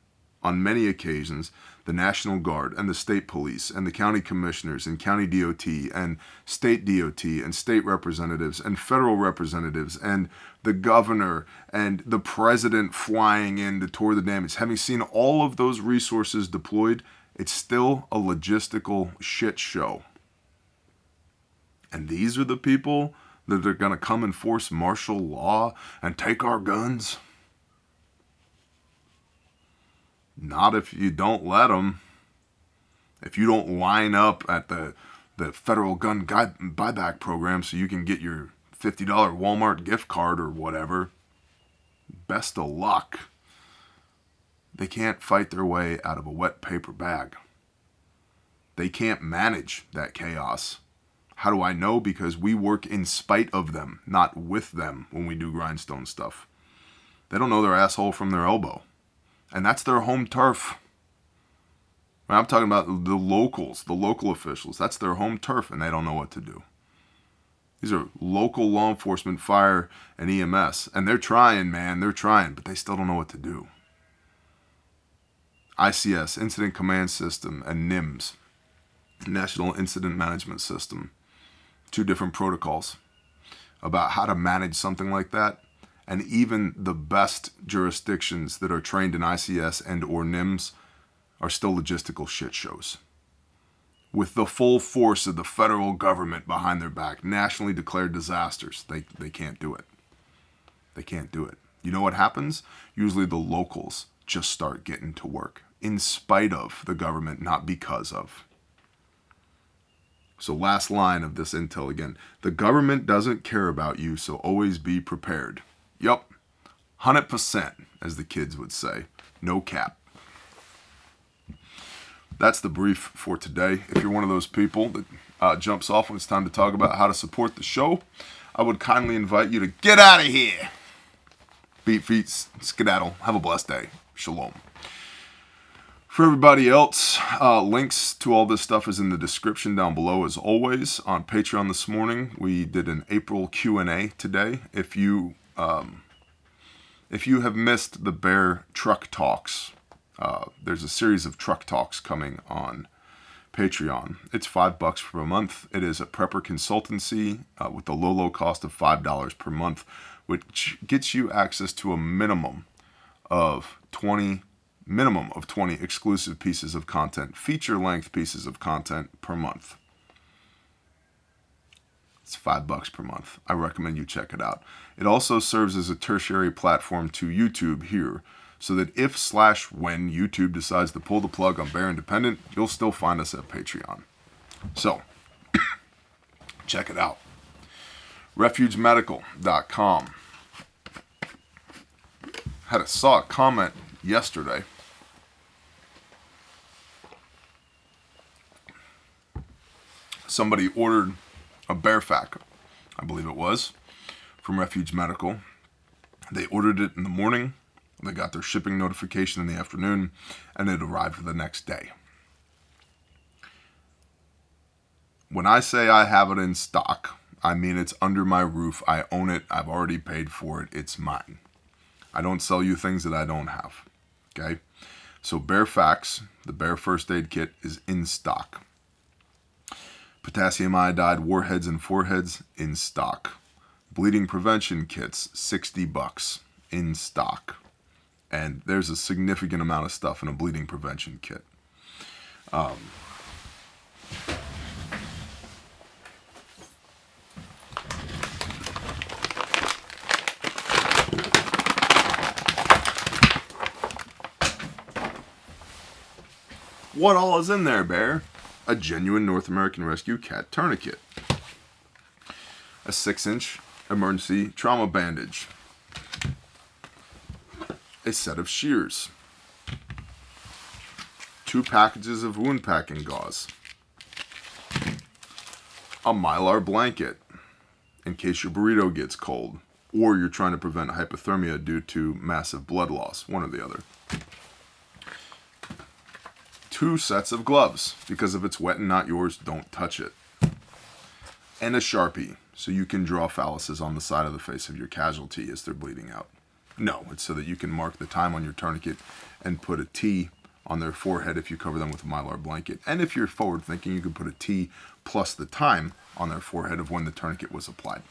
Speaker 1: on many occasions the National Guard and the state police and the county commissioners and county DOT and state DOT and state representatives and federal representatives and the governor and the president flying in to tour the damage, having seen all of those resources deployed, it's still a logistical shit show. And these are the people that are going to come enforce martial law and take our guns? Not if you don't let them. If you don't line up at the federal gun buyback program so you can get your $50 Walmart gift card or whatever, best of luck. They can't fight their way out of a wet paper bag. They can't manage that chaos. How do I know? Because we work in spite of them, not with them when we do grindstone stuff. They don't know their asshole from their elbow. And that's their home turf. I'm talking about the locals, the local officials. That's their home turf, and they don't know what to do. These are local law enforcement, fire, and EMS. And they're trying, man. They're trying, but they still don't know what to do. ICS, Incident Command System, and NIMS, National Incident Management System. 2 different protocols about how to manage something like that. And even the best jurisdictions that are trained in ICS and or NIMS are still logistical shit shows. With the full force of the federal government behind their back, nationally declared disasters, they can't do it. They can't do it. You know what happens? Usually the locals just start getting to work, in spite of the government, not because of. So last line of this intel again. The government doesn't care about you, so always be prepared. Yup, 100%, as the kids would say. No cap. That's the brief for today. If you're one of those people that jumps off when it's time to talk about how to support the show, I would kindly invite you to get out of here. Beat feet, skedaddle. Have a blessed day. Shalom. For everybody else, links to all this stuff is in the description down below as always. On Patreon this morning, we did an April Q&A today. If you have missed the Bear Truck Talks, there's a series of truck talks coming on Patreon. It's $5 per month. It is a prepper consultancy with the low cost of $5 per month, which gets you access to a minimum of 20 exclusive pieces of content, feature-length pieces of content per month. It's $5 per month. I recommend you check it out. It also serves as a tertiary platform to YouTube here, so that if/when YouTube decides to pull the plug on Bear Independent, you'll still find us at Patreon. So, check it out. RefugeMedical.com. Saw a comment yesterday. Somebody ordered a Bear Fac, I believe it was, from Refuge Medical. They ordered it in the morning. They got their shipping notification in the afternoon, and it arrived the next day. When I say I have it in stock, I mean it's under my roof. I own it. I've already paid for it. It's mine. I don't sell you things that I don't have. Okay? So Bear Facs, the Bear First Aid Kit, is in stock. Potassium iodide warheads and foreheads, in stock. Bleeding prevention kits, $60 in stock. And there's a significant amount of stuff in a bleeding prevention kit. What all is in there, Bear? A genuine North American Rescue cat tourniquet. A 6-inch emergency trauma bandage. A set of shears, 2 packages of wound packing gauze, a Mylar blanket in case your burrito gets cold or you're trying to prevent hypothermia due to massive blood loss, one or the other. 2 sets of gloves, because if it's wet and not yours, don't touch it. And a Sharpie, so you can draw phalluses on the side of the face of your casualty as they're bleeding out. No, it's so that you can mark the time on your tourniquet and put a T on their forehead if you cover them with a Mylar blanket. And if you're forward thinking, you can put a T plus the time on their forehead of when the tourniquet was applied.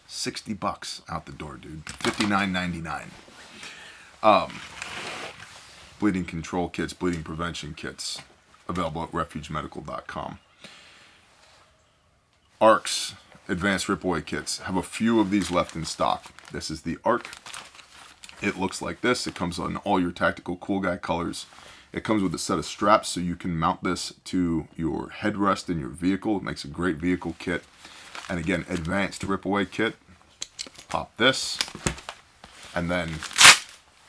Speaker 1: $60 out the door, dude. $59.99. Bleeding control kits, bleeding prevention kits, available at refugemedical.com. ARCs, advanced rip-away kits, have a few of these left in stock. This is the ARC. It looks like this. It comes in all your tactical cool guy colors. It comes with a set of straps so you can mount this to your headrest in your vehicle. It makes a great vehicle kit. And again, advanced rip-away kit. Pop this and then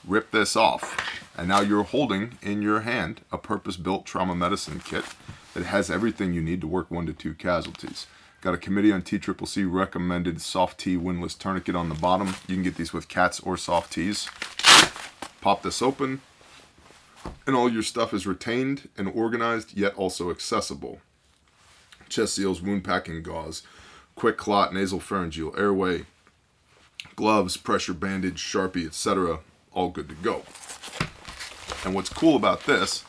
Speaker 1: rip this off. And now you're holding in your hand a purpose-built trauma medicine kit that has everything you need to work 1 to 2 casualties. Got a Committee on TCCC recommended soft T windlass tourniquet on the bottom. You can get these with cats or soft Ts. Pop this open, and all your stuff is retained and organized, yet also accessible. Chest seals, wound packing gauze, quick clot, nasal pharyngeal airway, gloves, pressure bandage, Sharpie, etc. All good to go. And what's cool about this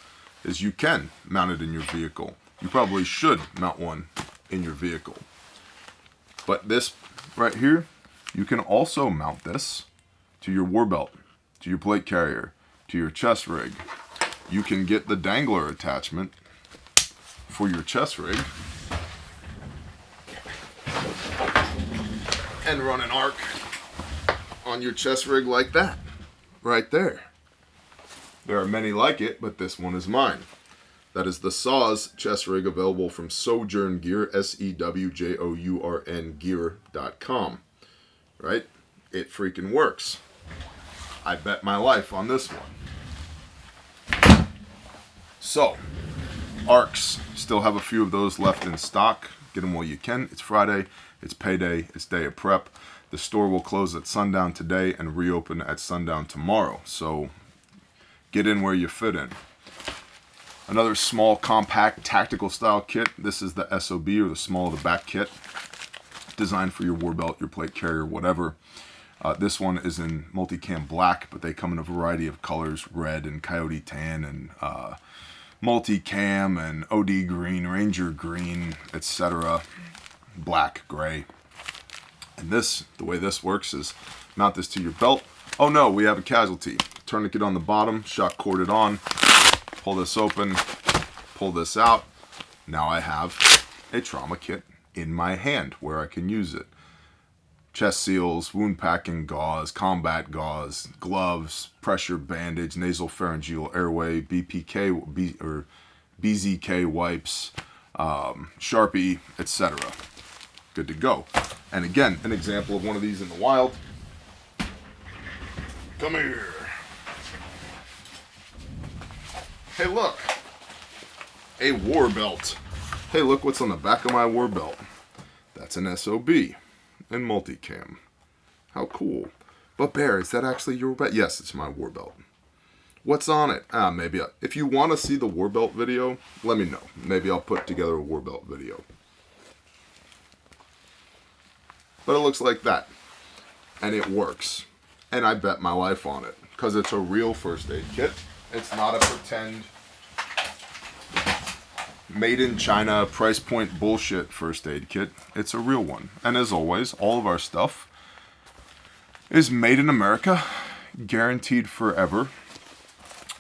Speaker 1: is you can mount it in your vehicle. You probably should mount one in your vehicle. But this right here, you can also mount this to your war belt, to your plate carrier, to your chest rig. You can get the dangler attachment for your chest rig and run an arc on your chest rig like that, right there. There are many like it, but this one is mine. That is the Saws chest rig, available from Sojourn Gear, SEWJOURN gear.com. Right? It freaking works. I bet my life on this one. So, ARCs, still have a few of those left in stock. Get them while you can. It's Friday, it's payday, it's day of prep. The store will close at sundown today and reopen at sundown tomorrow. So, get in where you fit in. Another small, compact, tactical style kit. This is the SOB, or the small of the back kit. Designed for your war belt, your plate carrier, whatever. This one is in multicam black, but they come in a variety of colors, red and coyote tan and multicam and OD green, Ranger green, etc. Black, gray. And this, the way this works is mount this to your belt. Oh no, we have a casualty. Tourniquet on the bottom, shock corded on. Pull this open, pull this out. Now I have a trauma kit in my hand where I can use it. Chest seals, wound packing gauze, combat gauze, gloves, pressure bandage, nasal pharyngeal airway, BZK wipes, Sharpie, etc. Good to go. And again, an example of one of these in the wild. Come here. Hey, look. A war belt. Hey, look what's on the back of my war belt. That's an SOB in multicam. How cool. But Bear, is that actually your belt? Yes, it's my war belt. What's on it? Maybe if you want to see the war belt video, let me know. Maybe I'll put together a war belt video. But it looks like that. And it works. And I bet my life on it. Because it's a real first aid kit. It's not a pretend made in China price point bullshit first aid kit. It's a real one. And as always, all of our stuff is made in America. Guaranteed forever.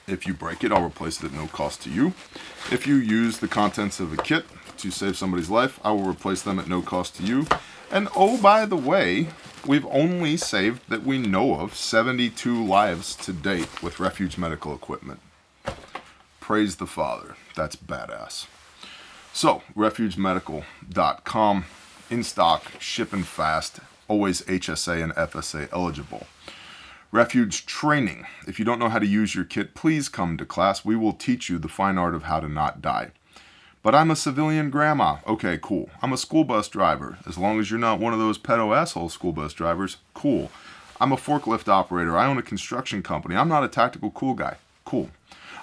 Speaker 1: If you break it, I'll replace it at no cost to you. If you use the contents of a kit to save somebody's life, I will replace them at no cost to you. And oh, by the way, we've only saved, that we know of, 72 lives to date with Refuge medical equipment. Praise the Father. That's badass. So, refugemedical.com, in stock, shipping fast, always HSA and FSA eligible. Refuge training. If you don't know how to use your kit, please come to class. We will teach you the fine art of how to not die. But I'm a civilian grandma. Okay, cool. I'm a school bus driver. As long as you're not one of those pedo asshole school bus drivers, cool. I'm a forklift operator. I own a construction company. I'm not a tactical cool guy. Cool.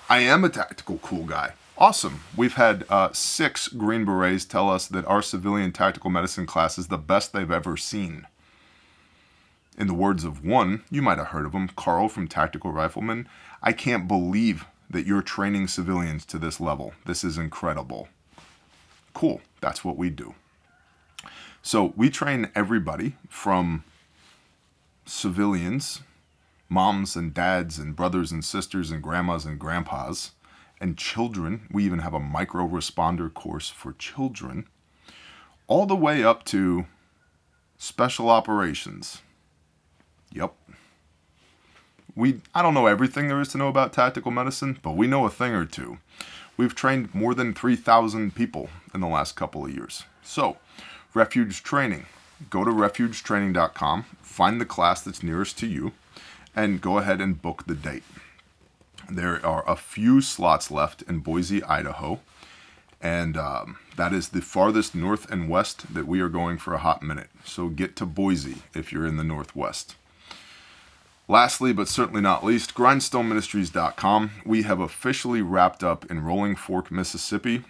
Speaker 1: I am a tactical cool guy. Awesome. We've had 6 Green Berets tell us that our civilian tactical medicine class is the best they've ever seen. In the words of one, you might have heard of him, Carl from Tactical Rifleman, I can't believe that you're training civilians to this level. This is incredible. Cool. That's what we do. So we train everybody from civilians, moms and dads and brothers and sisters and grandmas and grandpas, and children. We even have a micro responder course for children, all the way up to special operations. Yep. I don't know everything there is to know about tactical medicine, but we know a thing or two. We've trained more than 3,000 people in the last couple of years. So, Refuge Training. Go to refugetraining.com, find the class that's nearest to you, and go ahead and book the date. There are a few slots left in Boise, Idaho, and that is the farthest north and west that we are going for a hot minute. So get to Boise if you're in the northwest. Lastly, but certainly not least, grindstoneministries.com. We have officially wrapped up in Rolling Fork, Mississippi.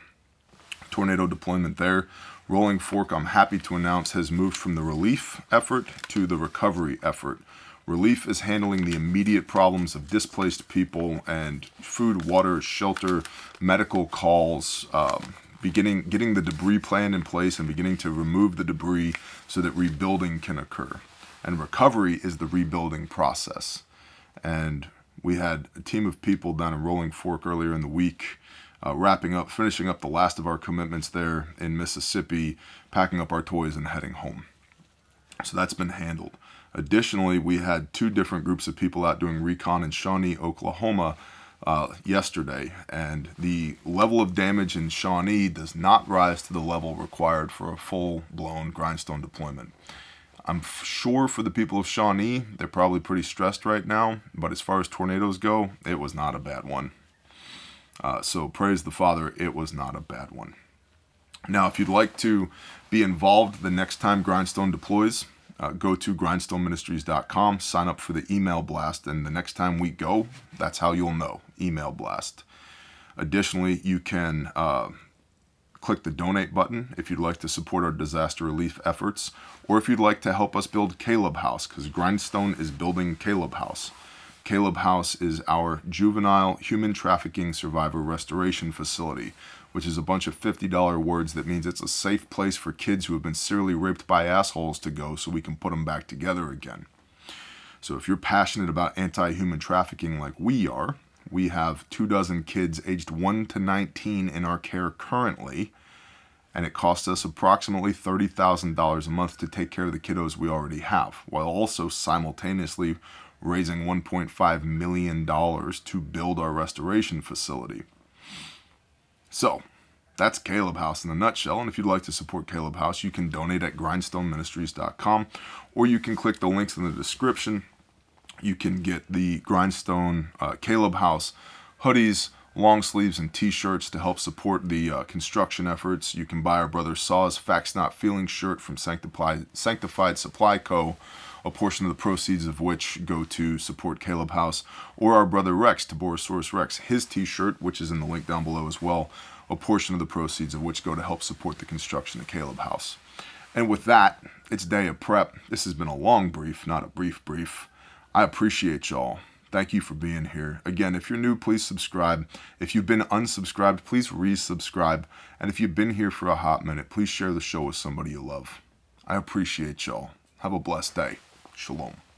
Speaker 1: Tornado deployment there. Rolling Fork, I'm happy to announce, has moved from the relief effort to the recovery effort. Relief is handling the immediate problems of displaced people and food, water, shelter, medical calls, getting the debris plan in place and beginning to remove the debris so that rebuilding can occur. And recovery is the rebuilding process. And we had a team of people down in Rolling Fork earlier in the week, finishing up the last of our commitments there in Mississippi, packing up our toys and heading home. So that's been handled. Additionally, we had 2 different groups of people out doing recon in Shawnee, Oklahoma yesterday. And the level of damage in Shawnee does not rise to the level required for a full-blown grindstone deployment. I'm sure for the people of Shawnee, they're probably pretty stressed right now, but as far as tornadoes go, it was not a bad one. So praise the Father, it was not a bad one. Now, if you'd like to be involved the next time Grindstone deploys, go to grindstoneministries.com, sign up for the email blast, and the next time we go, that's how you'll know, email blast. Additionally, you can click the donate button if you'd like to support our disaster relief efforts, or if you'd like to help us build Caleb House, because Grindstone is building Caleb House. Caleb House is our juvenile human trafficking survivor restoration facility, which is a bunch of $50 words that means it's a safe place for kids who have been serially raped by assholes to go so we can put them back together again. So if you're passionate about anti-human trafficking like we are, we have 24 kids aged 1 to 19 in our care currently, and it costs us approximately $30,000 a month to take care of the kiddos we already have, while also simultaneously raising $1.5 million to build our restoration facility. So, that's Caleb House in a nutshell, and if you'd like to support Caleb House, you can donate at grindstoneministries.com, or you can click the links in the description. You can get the Grindstone Caleb House hoodies, long sleeves, and t-shirts to help support the construction efforts. You can buy our brother Saw's Facts Not Feelings shirt from Sanctified Supply Co., a portion of the proceeds of which go to support Caleb House, or our brother Rex, Taborosaurus Rex, his t-shirt, which is in the link down below as well, a portion of the proceeds of which go to help support the construction of Caleb House. And with that, it's day of prep. This has been a long brief, not a brief. I appreciate y'all. Thank you for being here. Again, if you're new, please subscribe. If you've been unsubscribed, please resubscribe. And if you've been here for a hot minute, please share the show with somebody you love. I appreciate y'all. Have a blessed day. Shalom.